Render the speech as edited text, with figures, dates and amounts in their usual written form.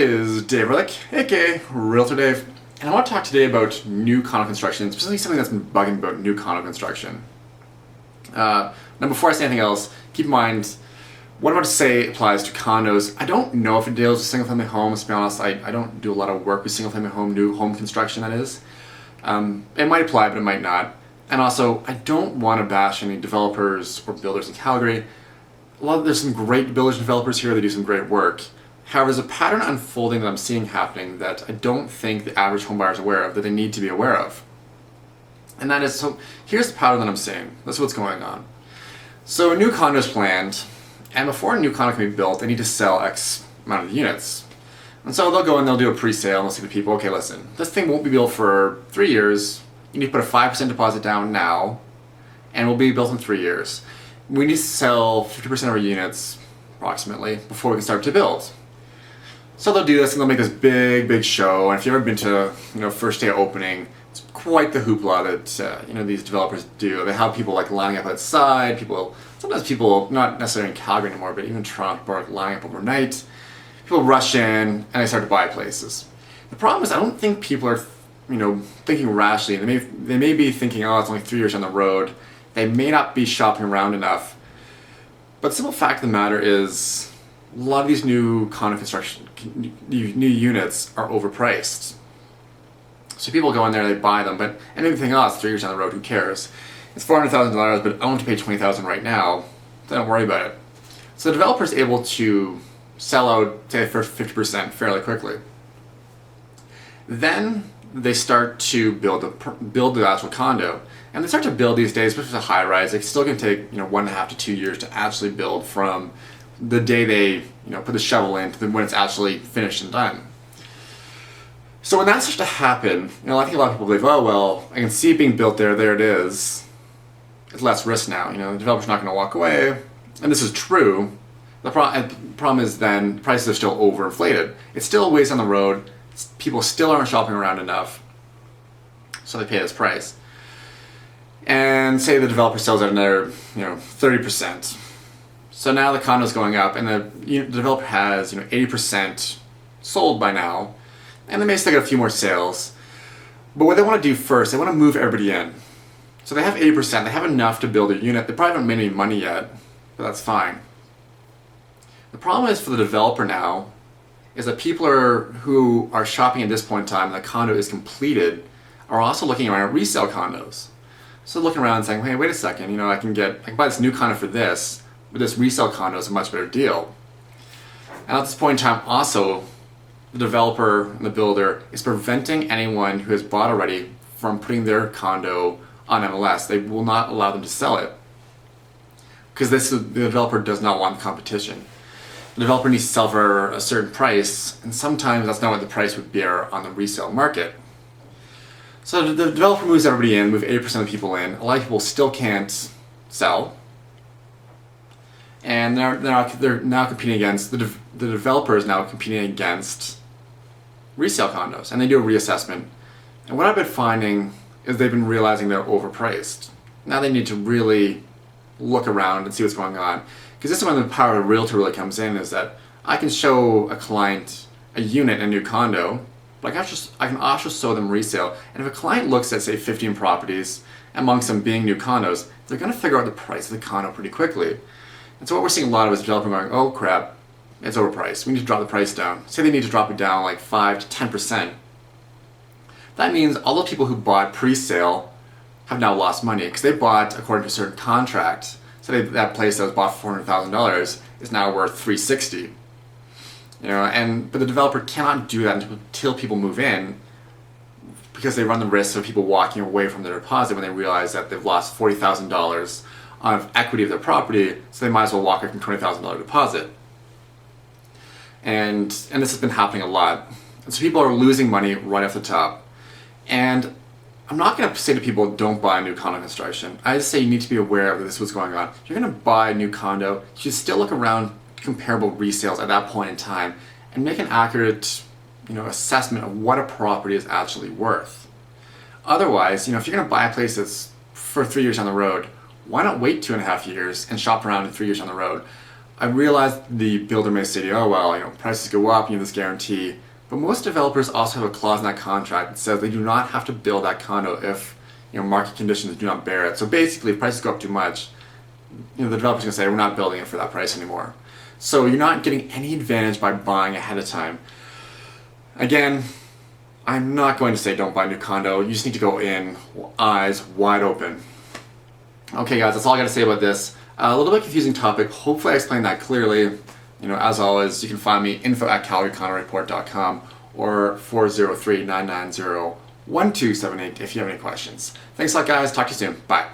is Dave Relic, aka Realtor Dave, and I want to talk today about new condo construction, specifically something that's been bugging about new condo construction. Now before I say anything else, keep in mind, what I'm about to say applies to condos. I don't know if it deals with single-family homes, to be honest. I don't do a lot of work with single-family home, new home construction, that is. It might apply, but it might not. And also, I don't want to bash any developers or builders in Calgary. There's some great builders and developers here that do some great work. However, there's a pattern unfolding that I'm seeing happening that I don't think the average home buyer is aware of, that they need to be aware of. And that is, so here's the pattern that I'm seeing. This is what's going on. So a new condo is planned, and before a new condo can be built, they need to sell X amount of units. And so they'll go and they'll do a pre-sale and they'll say to people, okay, listen, this thing won't be built for 3 years. You need to put a 5% deposit down now, and it will be built in 3 years. We need to sell 50% of our units, approximately, before we can start to build. So they'll do this and they'll make this big show. And if you've ever been to, first day of opening, it's quite the hoopla that these developers do. They have people like lining up outside. Sometimes people, not necessarily in Calgary anymore, but even Toronto, are lining up overnight. People rush in and they start to buy places. The problem is, I don't think people are, thinking rationally. They may be thinking, oh, it's only 3 years on the road. They may not be shopping around enough. But the simple fact of the matter is, a lot of these new condo construction, new units are overpriced. So people go in there, they buy them, but anything else, 3 years down the road, who cares? It's $400,000, but I want to pay $20,000 right now. So don't worry about it. So the developer is able to sell out, say, for 50% fairly quickly. Then they start to build the actual condo, and they start to build these days, especially with a high rise. It's still going to take 1.5 to 2 years to actually build from the day they put the shovel in to when it's actually finished and done. So when that starts to happen, I think a lot of people believe, oh well, I can see it being built there it is. It's less risk now. The developer's not going to walk away, and this is true. The problem is then prices are still overinflated. It's still a ways on the road. People still aren't shopping around enough, so they pay this price. And say the developer sells at another 30%. So now the condo's going up, and the developer has 80% sold by now, and they may still get a few more sales. But what they want to do first, they want to move everybody in. So they have 80%, they have enough to build a unit. They probably haven't made any money yet, but that's fine. The problem is for the developer now is that people who are shopping at this point in time, and the condo is completed, are also looking around at resale condos. So looking around and saying, hey, wait a second, I can buy this new condo for this, but this resale condo is a much better deal. And at this point in time, also, the developer and the builder is preventing anyone who has bought already from putting their condo on MLS. They will not allow them to sell it, because the developer does not want competition. The developer needs to sell for a certain price, and sometimes that's not what the price would bear on the resale market. So the developer moves everybody in, move 80% of the people in. A lot of people still can't sell, and they're now competing against, the developer is now competing against resale condos, and they do a reassessment. And what I've been finding is they've been realizing they're overpriced. Now they need to really look around and see what's going on. Because this is when the power of a realtor really comes in, is that I can show a client a unit in a new condo, but I can also show them resale. And if a client looks at, say, 15 properties, amongst them being new condos, they're going to figure out the price of the condo pretty quickly. And so what we're seeing a lot of is developers going, oh crap, it's overpriced. We need to drop the price down. Say they need to drop it down like 5 to 10%. That means all the people who bought pre-sale have now lost money, because they bought according to a certain contract. So that place that was bought for $400,000 is now worth $360,000. But the developer cannot do that until people move in, because they run the risk of people walking away from their deposit when they realize that they've lost $40,000 of equity of their property, so they might as well walk away from $20,000 deposit. And this has been happening a lot. And so people are losing money right off the top. And I'm not going to say to people, don't buy new condo construction. I just say you need to be aware of this, what's going on. If you're going to buy a new condo, you should still look around comparable resales at that point in time and make an accurate assessment of what a property is actually worth. Otherwise, if you're going to buy a place that's for 3 years on the road, why not wait 2.5 years and shop around in 3 years on the road? I realize the builder may say, oh well, prices go up, you have this guarantee, but most developers also have a clause in that contract that says they do not have to build that condo if market conditions do not bear it. So basically, if prices go up too much, the developer's going to say, we're not building it for that price anymore. So you're not getting any advantage by buying ahead of time. Again, I'm not going to say don't buy a new condo. You just need to go in eyes wide open. Okay guys, that's all I got to say about this. A little bit confusing topic. Hopefully I explained that clearly. As always, you can find me info@calgaryconnoreport.com or 403-990-1278 if you have any questions. Thanks a lot guys. Talk to you soon. Bye.